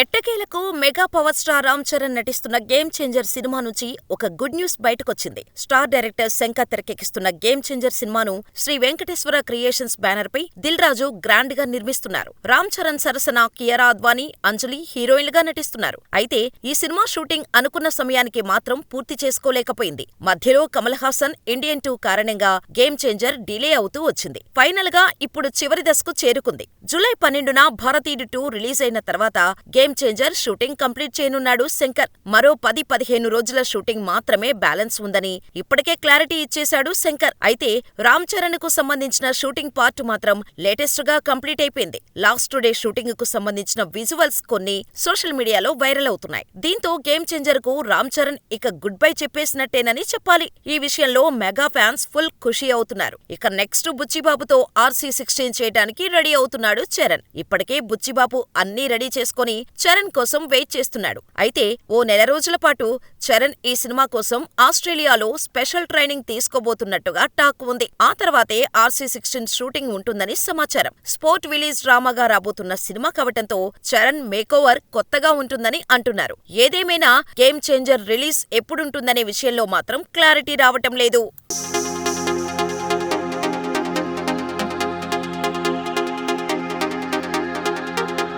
ఎట్టకేలకు mega power star Ram Charan నటిస్తున్న game changer సినిమా నుంచి ఒక గుడ్ న్యూస్ బయటకొచ్చింది. స్టార్ డైరెక్టర్ శంకర్ తెరకెక్కిస్తున్న గేమ్ చేంజర్ సినిమాను శ్రీ వెంకటేశ్వర క్రియేషన్స్ బ్యానర్ పై దిల్ రాజు గ్రాండ్ గా నిర్మిస్తున్నారు. రామ్ చరణ్ సరసన కియారా అద్వానీ, అంజలి హీరోయిన్లుగా నటిస్తున్నారు. అయితే ఈ సినిమా షూటింగ్ అనుకున్న సమయానికి మాత్రం పూర్తి చేసుకోలేకపోయింది. మధ్యలో కమల్ హాసన్ ఇండియన్ 2 కారణంగా గేమ్ చేంజర్ డిలే అవుతూ వచ్చింది. ఫైనల్ గా ఇప్పుడు చివరి దశకు చేరుకుంది. జూలై 12న భారతీయుడు 2 రిలీజ్ అయిన తర్వాత గేమ్ చేంజర్ షూటింగ్ కంప్లీట్ చేయనున్నాడు శంకర్. మరో 10-15 రోజుల షూటింగ్ మాత్రమే బ్యాలెన్స్ ఉందని ఇప్పటికే క్లారిటీ ఇచ్చేశాడు శంకర్. అయితే రామ్ చరణ్ కు సంబంధించిన షూటింగ్ పార్ట్ మాత్రం లేటెస్ట్ గా కంప్లీట్ అయిపోయింది. లాస్ట్ డే షూటింగ్ కు సంబంధించిన విజువల్స్ కొన్ని సోషల్ మీడియాలో వైరల్ అవుతున్నాయి. దీంతో గేమ్ చేంజర్ కు రామ్ చరణ్ ఇక గుడ్ బై చెప్పేసినట్టేనని చెప్పాలి. ఈ విషయంలో మెగా ఫ్యాన్స్ ఫుల్ ఖుషీ అవుతున్నారు. ఇక నెక్స్ట్ బుచ్చిబాబుతో RC16 చేయడానికి రెడీ అవుతున్నాడు చరణ్. ఇప్పటికే బుచ్చిబాబు అన్నీ రెడీ చేసుకొని చరణ్ కోసం వెయిట్ చేస్తున్నాడు. అయితే ఓ నెల రోజుల పాటు చరణ్ ఈ సినిమా కోసం ఆస్ట్రేలియాలో స్పెషల్ ట్రైనింగ్ తీసుకోబోతున్నట్టుగా టాక్ ఉంది. ఆ తర్వాతే RC16 షూటింగ్ ఉంటుందని సమాచారం. స్పోర్ట్ విలేజ్ డ్రామాగా రాబోతున్న సినిమా కావటంతో చరణ్ మేకోవర్ కొత్తగా ఉంటుందని అంటున్నారు. ఏదేమైనా గేమ్ చేంజర్ రిలీజ్ ఎప్పుడుంటుందనే విషయంలో మాత్రం క్లారిటీ రావటం లేదు.